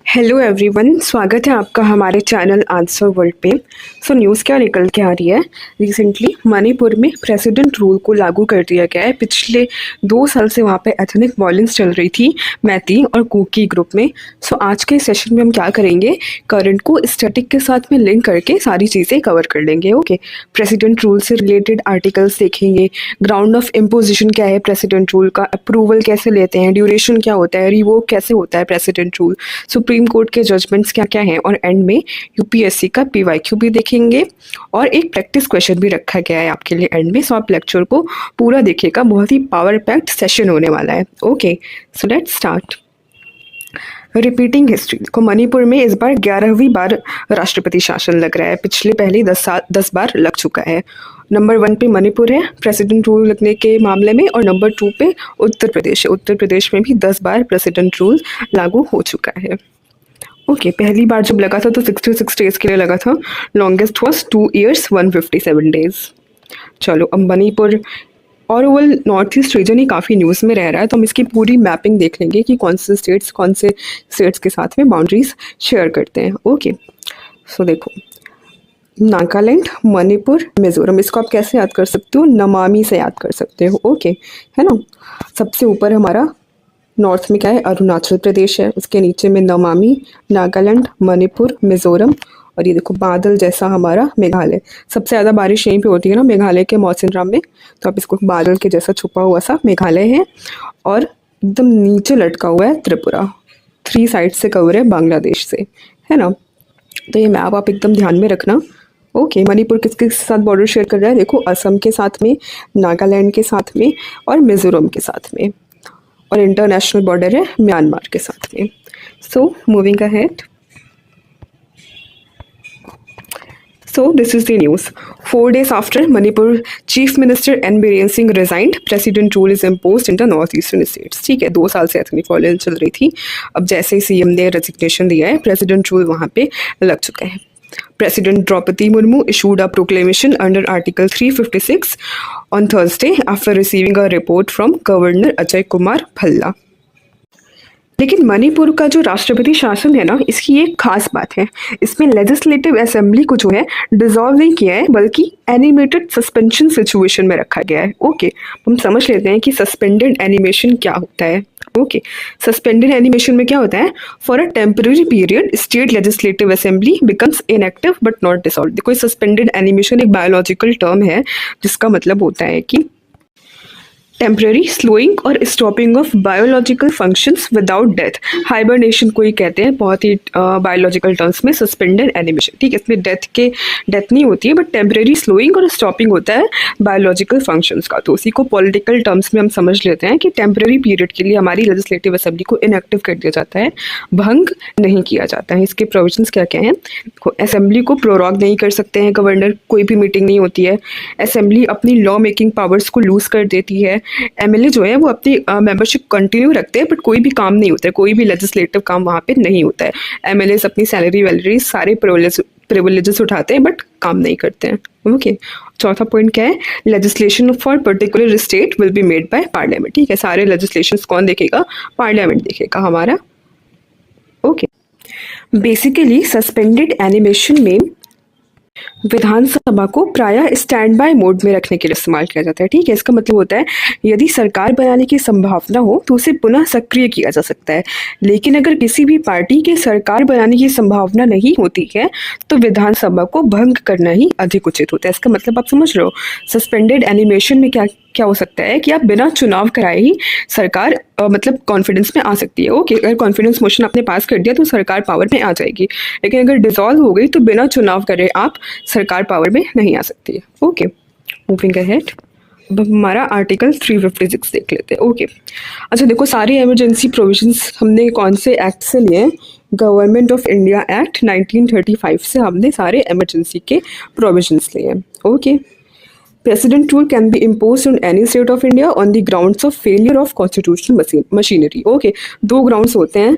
Hello everyone, स्वागत है आपका हमारे चैनल आंसर वर्ल्ड पे। न्यूज़ क्या निकल के आ रही है। रिसेंटली मणिपुर में प्रेसिडेंट रूल को लागू कर दिया गया है। पिछले 2 साल से वहाँ पे एथनिक वायलेंस चल रही थी मैती और कुकी ग्रुप में। आज के सेशन में हम क्या करेंगे, करंट को स्टैटिक के साथ में लिंक करके सारी चीज़ें कवर कर लेंगे। ओके, प्रेसिडेंट रूल से रिलेटेड आर्टिकल्स देखेंगे, ग्राउंड ऑफ इम्पोजिशन क्या है प्रेसिडेंट रूल का, अप्रूवल कैसे लेते हैं, ड्यूरेशन क्या होता है, रिवोक कैसे होता है प्रेसिडेंट रूल, सुप्रीम कोर्ट के जजमेंट्स क्या क्या हैं, और एंड में यूपीएससी का पीवाईक्यू भी देखेंगे और एक प्रैक्टिस क्वेश्चन भी रखा गया है आपके लिए एंड में। आप लेक्चर को पूरा देखिएगा, बहुत ही पावर पैक्ड सेशन होने वाला है। Okay, so let's start. Repeating history देखो, मणिपुर में इस बार 11वीं बार राष्ट्रपति शासन लग रहा है। पिछले पहले 10 बार लग चुका है। नंबर 1 पे मणिपुर है प्रेसिडेंट रूल लगने के मामले में, और नंबर 2 पे उत्तर प्रदेश है। उत्तर प्रदेश में भी 10 बार प्रेसिडेंट रूल लागू हो चुका है। ओके, पहली बार जब लगा था तो 66 डेज के लिए लगा था। Longest was 2 years 157 days। चलो, अब मणिपुर और ओवल नॉर्थ ईस्ट रीजन ही काफ़ी न्यूज़ में रह रहा है, तो हम इसकी पूरी मैपिंग देख लेंगे कि कौन से स्टेट्स के साथ में बाउंड्रीज शेयर करते हैं। ओके, सो देखो, नागालैंड, मणिपुर, मिजोरम, इसको आप कैसे याद कर सकते हो, नमामि से याद कर सकते हो। ओके, है ना। सबसे ऊपर हमारा नॉर्थ में क्या है, अरुणाचल प्रदेश है, उसके नीचे में नमामि, नागालैंड, मणिपुर, मिजोरम, और ये देखो बादल जैसा हमारा मेघालय। सबसे ज़्यादा बारिश यहीं पे होती है ना, मेघालय के मौसिनराम में, तो आप इसको बादल के जैसा छुपा हुआ सा मेघालय है। और एकदम नीचे लटका हुआ है त्रिपुरा। 3 साइड से कवर है बांग्लादेश से, है ना। तो ये मैप आप एकदम ध्यान में रखना। ओके, मणिपुर किसके साथ बॉर्डर शेयर कर रहा है, देखो असम के साथ में, नागालैंड के साथ में, और मिजोरम के साथ में, और इंटरनेशनल बॉर्डर है म्यांमार के साथ में। So moving ahead, so this is the news. 4 days after Manipur Chief Minister N Biren Singh resigned, President rule is imposed in the northeastern states। ठीक है, 2 साल से एथनिक वायलेंस चल रही थी। अब जैसे ही सीएम ने रेजिग्नेशन दिया है, प्रेसिडेंट रूल वहाँ पे लग चुका है। President Draupadi Murmu issued a proclamation under Article 356 on Thursday after receiving a report from Governor Ajay Kumar Bhalla। लेकिन मणिपुर का जो राष्ट्रपति शासन है ना, इसकी एक खास बात है, इसमें लेजिस्लेटिव असेंबली को जो है डिसॉल्व नहीं किया है, बल्कि एनिमेटेड सस्पेंशन सिचुएशन में रखा गया है। ओके, हम समझ लेते हैं कि सस्पेंडेड एनिमेशन क्या होता है। ओके, सस्पेंडेड एनिमेशन में क्या होता है, for a temporary period state legislative assembly becomes inactive but not dissolve. देखो, सस्पेंडेड एनिमेशन एक बायोलॉजिकल टर्म है, जिसका मतलब होता है कि टेम्पररी स्लोइंग और stopping of biological functions without death, hibernation को ही कहते हैं बहुत ही बायोलॉजिकल टर्म्स में सस्पेंडेड एनिमेशन। ठीक है, इसमें डेथ नहीं होती है, बट टेम्पररी स्लोइंग और स्टॉपिंग होता है बायोलॉजिकल फंक्शंस का। तो उसी को पॉलिटिकल टर्म्स में हम समझ लेते हैं कि टेम्पररी पीरियड के लिए हमारी लेजिस्लेटिव असेंबली को इनएक्टिव कर दिया जाता है, भंग नहीं किया जाता है। इसके प्रोविजंस क्या क्या हैं, असेंबली को प्रोरॉग नहीं कर सकते हैं गवर्नर, कोई भी मीटिंग नहीं होती है। असेंबली अपनी लॉ मेकिंग पावर्स को लूज कर देती है। एमएलए जो है वो अपनी मेंबरशिप कंटिन्यू रखते हैं, बट कोई भी काम नहीं होता है, कोई भी लेजिस्लेटिव काम वहाँ पे नहीं होता है। एमएलए अपनी सैलरी वैलरी सारे प्रिविलेजेस उठाते हैं, बट काम नहीं करते हैं। ओके, चौथा पॉइंट क्या है, legislation for particular state will be made by parliament. ठीक है, सारे लेजिस्लेशन कौन देखेगा, पार्लियामेंट देखेगा हमारा। ओके, बेसिकली सस्पेंडेड एनिमेशन में विधानसभा को प्रायः स्टैंड बाय मोड में रखने के लिए इस्तेमाल किया जाता है। ठीक है, इसका मतलब होता है यदि सरकार बनाने की संभावना हो तो उसे पुनः सक्रिय किया जा सकता है, लेकिन अगर किसी भी पार्टी के सरकार बनाने की संभावना नहीं होती है तो विधानसभा को भंग करना ही अधिक उचित होता है। इसका मतलब आप समझ रहे हो, सस्पेंडेड एनिमेशन में क्या क्या हो सकता है कि आप बिना चुनाव कराए ही सरकार मतलब कॉन्फिडेंस में आ सकती है। ओके, अगर कॉन्फिडेंस मोशन आपने पास कर दिया तो सरकार पावर में आ जाएगी, लेकिन अगर डिसॉल्व हो गई तो बिना चुनाव करे आप सरकार पावर में नहीं आ सकती है। ओके, मूविंग अहेड, अब हमारा आर्टिकल 356 देख लेते हैं। ओके, अच्छा देखो, सारी इमरजेंसी प्रोविजंस हमने कौन से एक्ट से लिए हैं, गवर्नमेंट ऑफ इंडिया एक्ट 1935 से हमने सारे इमरजेंसी के प्रोविजंस लिए हैं। Okay, President rule can be imposed on any state of India on the grounds of failure of constitutional machinery। Okay, 2 grounds होते हैं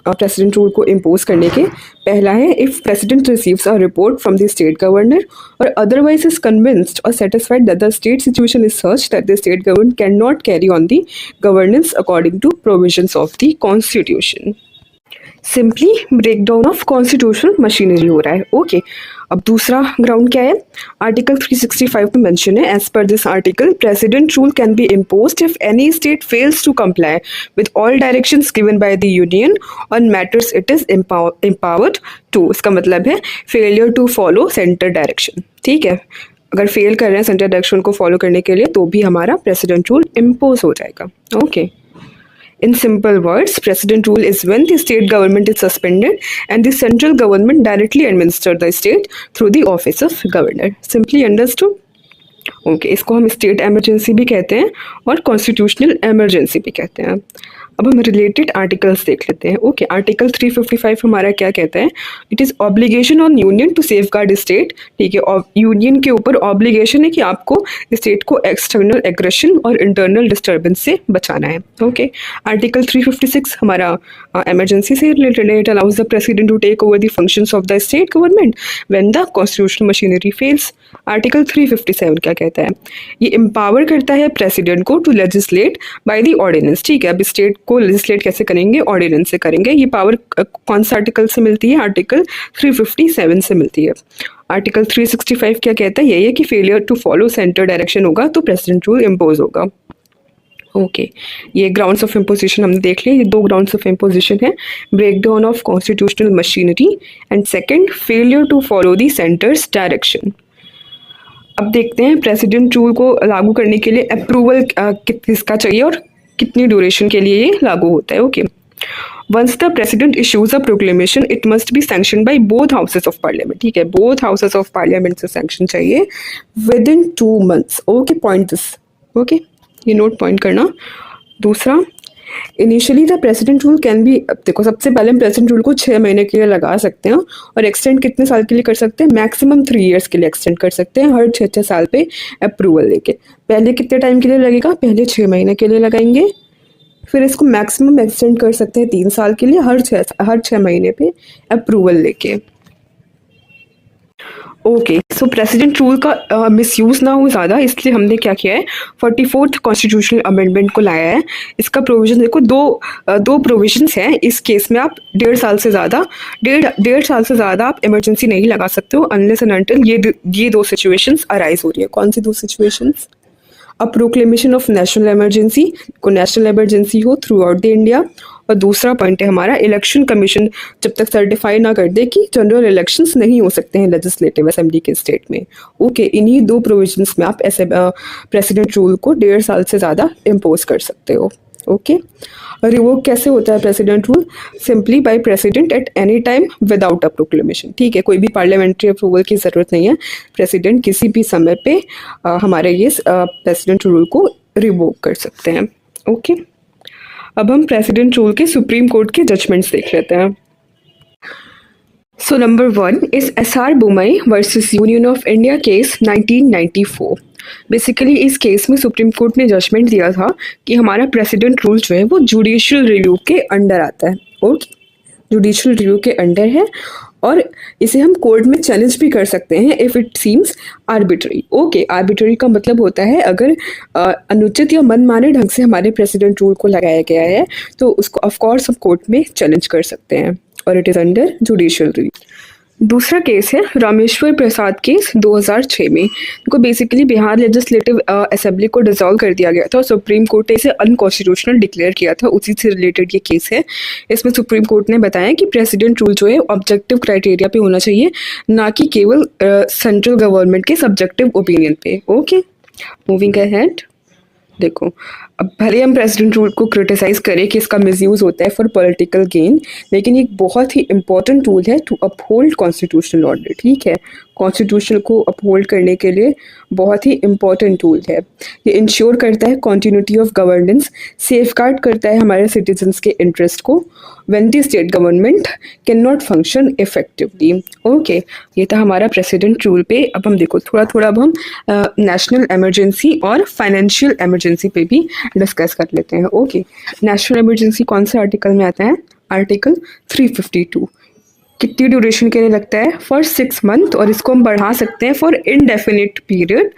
प्रेसिडेंट रूल को इम्पोज करने के। पहला है if president receives a report from the state governor और otherwise is convinced और satisfied that the state situation is such that the state government can not carry on the governance according to provisions of the constitution. Simply breakdown of constitutional machinery हो रहा है। Okay अब दूसरा ground क्या है, article 365 में mention है, as per this article president rule can be imposed if any state fails to comply with all directions given by the union on matters it is empowered to. इसका मतलब है failure to follow centre direction. ठीक है, अगर fail कर रहे हैं centre direction को फॉलो करने के लिए तो भी हमारा प्रेसिडेंट रूल इम्पोज हो जाएगा। Okay In simple words, president rule is when the state government is suspended and the central government directly administers the state through the office of governor. Simply understood? Okay इसको हम state emergency भी कहते हैं और constitutional emergency भी कहते हैं। अब हम रिलेटेड आर्टिकल्स देख लेते हैं। ओके आर्टिकल 355 हमारा क्या कहता है, it is obligation on union to safeguard state. ठीक है, और यूनियन के ऊपर ऑब्लिगेशन है कि आपको स्टेट को एक्सटर्नल एग्रेशन और इंटरनल डिस्टर्बेंस से बचाना है। ओके आर्टिकल 356 हमारा एमरजेंसी से रिलेटेड है, it allows the president to take over the functions of the state government when the constitutional machinery fails. Article 357 क्या कहता है, ये एम्पावर करता है प्रेसिडेंट को to legislate by the ordinance. ठीक है, अब स्टेट को लेजिस्लेट कैसे करेंगे, ऑर्डिनेंस से करेंगे। ये पावर कौन सा आर्टिकल से मिलती है, आर्टिकल 357 से मिलती है। आर्टिकल 365 क्या कहता है, यही है कि failure to follow centre direction होगा तो प्रेसिडेंट रूल इम्पोज होगा। ओके ये ग्राउंड्स ऑफ इम्पोजिशन हमने देख लिया, ये दो ग्राउंड्स ऑफ इम्पोजिशन है, breakdown of constitutional machinery and second failure to follow the centre's direction. अब देखते हैं प्रेसिडेंट रूल को लागू करने के लिए अप्रूवल किसका चाहिए और कितनी ड्यूरेशन के लिए ये लागू होता है। Okay once the president issues a proclamation it must be sanction by both houses of parliament. ठीक है, बोथ हाउसेस ऑफ पार्लियामेंट से सैंक्शन चाहिए within 2 months। Okay point this, okay ये नोट पॉइंट करना। दूसरा initially the president rule can be, देखो सबसे पहले हम प्रेसिडेंट रूल को 6 महीने के लिए लगा सकते हैं और एक्सटेंड कितने साल के लिए कर सकते हैं, मैक्सिमम 3 years के लिए एक्सटेंड कर सकते हैं, हर 6 साल पे अप्रूवल लेके। पहले कितने टाइम के लिए लगेगा, पहले 6 महीने के लिए लगाएंगे, फिर इसको मैक्सिमम एक्सटेंड कर सकते हैं 3 साल के लिए, हर 6 महीने पे अप्रूवल लेके। ओके सो प्रेसिडेंट रूल का मिसयूज़ ना हो ज़्यादा, इसलिए हमने क्या किया है 44th कॉन्स्टिट्यूशनल अमेंडमेंट को लाया है। इसका प्रोविजन देखो, दो प्रोविजंस हैं इस केस में। आप 1.5 साल से ज़्यादा आप इमरजेंसी नहीं लगा सकते हो अनलेस एंड अनटिल ये 2 सिचुएशंस अराइज हो रही है। कौन सी 2 situations, a proclamation of national emergency, को नेशनल इमरजेंसी हो थ्रू आउट द इंडिया, और दूसरा पॉइंट है हमारा इलेक्शन कमीशन जब तक सर्टिफाई ना कर दे कि जनरल इलेक्शंस नहीं हो सकते हैं लेजिस्लेटिव असेंबली के स्टेट में। ओके इन्हीं 2 प्रोविजंस में आप ऐसे प्रेसिडेंट रूल को 1.5 साल से ज़्यादा इम्पोज कर सकते हो। ओके रिवोक कैसे होता है president rule, simply by president at any time without a proclamation. ठीक है, कोई भी पार्लियामेंट्री अप्रूवल की ज़रूरत नहीं है, प्रेसिडेंट किसी भी समय पे हमारे ये प्रेसिडेंट रूल को रिवोक कर सकते हैं। ओके अब हम प्रेसिडेंट रूल के सुप्रीम कोर्ट के जजमेंट्स देख लेते हैं। So number 1 is SR Bommai versus union of India case 1994। Basically इस केस में सुप्रीम कोर्ट ने जजमेंट दिया था कि हमारा प्रेसिडेंट रूल जो है वो जुडिशियल रिव्यू के अंडर आता है। ओके जुडिशियल रिव्यू के अंडर है और इसे हम कोर्ट में चैलेंज भी कर सकते हैं if it seems arbitrary. Okay arbitrary का मतलब होता है अगर अनुचित या मनमाने ढंग से हमारे प्रेसिडेंट रूल को लगाया गया है तो उसको ऑफ कोर्स हम कोर्ट में चैलेंज कर सकते हैं और it is under judicial review. दूसरा केस है रामेश्वर प्रसाद केस 2006 में। इनको बेसिकली बिहार लेजिस्लेटिव असेंबली को डिसॉल्व कर दिया गया था और सुप्रीम कोर्ट ने इसे अनकॉन्स्टिट्यूशनल डिक्लेयर किया था, उसी से रिलेटेड ये केस है। इसमें सुप्रीम कोर्ट ने बताया कि प्रेसिडेंट रूल जो है ऑब्जेक्टिव क्राइटेरिया पे होना चाहिए, ना कि केवल सेंट्रल गवर्नमेंट के सब्जेक्टिव ओपिनियन पे। ओके मूविंग अहेड, देखो अब भले हम प्रेसिडेंट रूल को क्रिटिसाइज करें कि इसका मिसयूज़ होता है फॉर पॉलिटिकल गेन, लेकिन एक बहुत ही इंपॉर्टेंट टूल है टू अपहोल्ड कॉन्स्टिट्यूशनल ऑर्डर। ठीक है, कॉन्स्टिट्यूशन को अपहोल्ड करने के लिए बहुत ही इंपॉर्टेंट टूल है। ये इंश्योर करता है कॉन्टिन्यूटी ऑफ गवर्नेंस, सेफगार्ड करता है हमारे सिटीजन्स के इंटरेस्ट को when the state government can not function effectively. Okay ये था हमारा प्रेसिडेंट रूल पे। अब हम देखो थोड़ा अब हम नेशनल इमरजेंसी और फाइनेंशियल इमरजेंसी पे भी डिस्कस कर लेते हैं। ओके नेशनल इमरजेंसी कौन से आर्टिकल में आता है, आर्टिकल 352। कितनी ड्यूरेशन के लिए लगता है, फॉर 6 months, और इसको हम बढ़ा सकते हैं फॉर इनडेफिनिट पीरियड।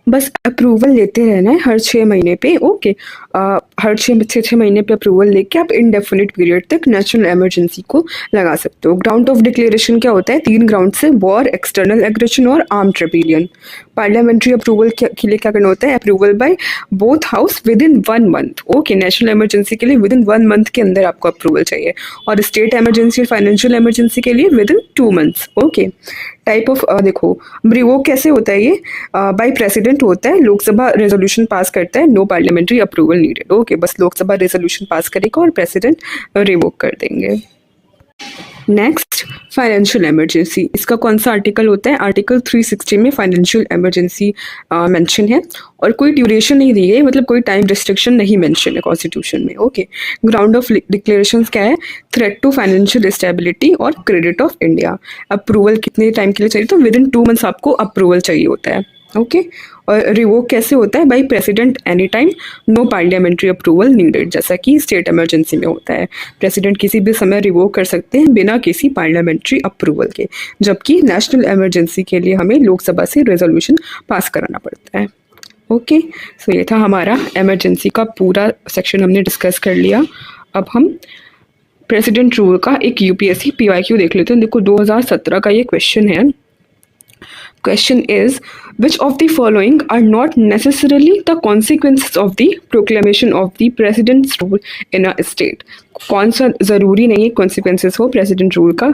बस अप्रूवल लेते रहना है हर 6 महीने पे। ओके हर 6 महीने पे अप्रूवल लेके आप इंडेफिनिट पीरियड तक नेशनल इमरजेंसी को लगा सकते हो। ग्राउंड ऑफ डिक्लेरेशन क्या होता है? 3 ग्राउंड से: वॉर, एक्सटर्नल एग्रेशन और आर्म्ड रेबेलियन। पार्लियामेंट्री अप्रूवल के लिए क्या करना होता है? Approval by both house with in 1 month. Okay, national emergency के लिए विद इन 1 मंथ के अंदर आपको अप्रूवल चाहिए, और स्टेट इमरजेंसी और फाइनेंशियल इमरजेंसी के लिए with in 2 months. Okay, type of देखो रिवोक कैसे होता है? ये बाय प्रेसिडेंट होता है, लोकसभा रेजोल्यूशन पास करता है, no parliamentary approval needed. Okay, बस लोकसभा रेजोल्यूशन पास करेगा और प्रेसिडेंट रिवोक कर देंगे। Next, financial emergency. इसका कौन सा आर्टिकल होता है? आर्टिकल 360 में फाइनेंशियल इमरजेंसी मेंशन है, और कोई ड्यूरेशन नहीं दी गई, मतलब कोई टाइम रिस्ट्रिक्शन नहीं मेंशन है कॉन्स्टिट्यूशन में। ओके, ग्राउंड ऑफ डिक्लेरेशंस क्या है? थ्रेट टू फाइनेंशियल स्टेबिलिटी और क्रेडिट ऑफ इंडिया। अप्रूवल कितने टाइम के लिए चाहिए? तो विद इन 2 मंथ्स आपको अप्रूवल चाहिए होता है। ओके, और रिवोक कैसे होता है? By president any time, no parliamentary approval needed, जैसा कि स्टेट इमरजेंसी में होता है। प्रेसिडेंट किसी भी समय रिवोक कर सकते हैं बिना किसी पार्लियामेंट्री अप्रूवल के, जबकि नेशनल इमरजेंसी के लिए हमें लोकसभा से रेजोल्यूशन पास कराना पड़ता है। ओके, सो ये था हमारा इमरजेंसी का पूरा सेक्शन, हमने डिस्कस कर लिया। अब हम प्रेसिडेंट रूल का एक यूपीएससी पीवाईक्यू देख लेते हैं। देखो 2017 का ये क्वेश्चन है। Question is, which of the following are not necessarily the consequences of the proclamation of the president's rule in a state? कौन सा ज़रूरी नहीं है consequences हो president rule का?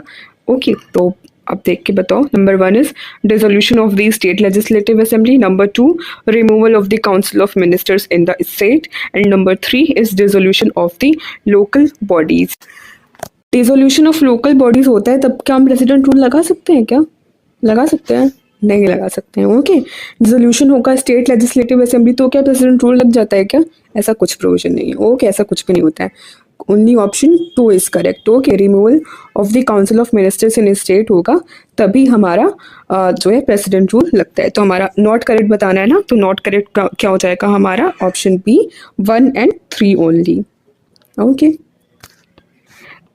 ओके, तो आप देख के बताओ। Number 1 is dissolution of the state legislative assembly. Number 2, removal of the council of ministers in the state. And number 3 is dissolution of the local bodies. Dissolution of local bodies होता है तब क्या हम प्रेसिडेंट रूल लगा सकते हैं? क्या लगा सकते हैं? नहीं लगा सकते हैं। ओके, डिसोल्यूशन होगा स्टेट लेजिस्लेटिव असेंबली, तो क्या प्रेसिडेंट रूल लग जाता है क्या? ऐसा कुछ प्रोविजन नहीं है। ओके, ऐसा कुछ भी नहीं होता है। Only option 2 is correct. Okay, removal of the council of ministers in state होगा तभी हमारा जो है प्रेसिडेंट रूल लगता है। तो हमारा नॉट करेक्ट बताना है ना, तो नॉट करेक्ट क्या हो जाएगा हमारा? Option B 1 and 3 only. Okay,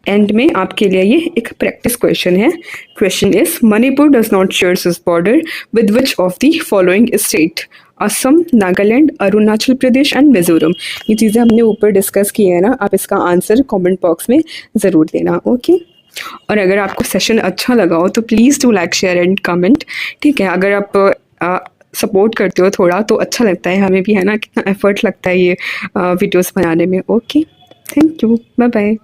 end में आपके लिए ये एक प्रैक्टिस क्वेश्चन है। Question is, Manipur does not share its border with which of the following state? Assam, Nagaland, Arunachal Pradesh and Mizoram. ये चीज़ें हमने ऊपर डिस्कस की है ना, आप इसका आंसर कमेंट बॉक्स में ज़रूर देना। ओके, और अगर आपको सेशन अच्छा लगा हो तो please do like, share and comment. ठीक है, अगर आप सपोर्ट करते हो थोड़ा तो अच्छा लगता है हमें भी, है ना, कितना एफर्ट लगता है ये वीडियोस बनाने में। Okay, thank you, bye bye.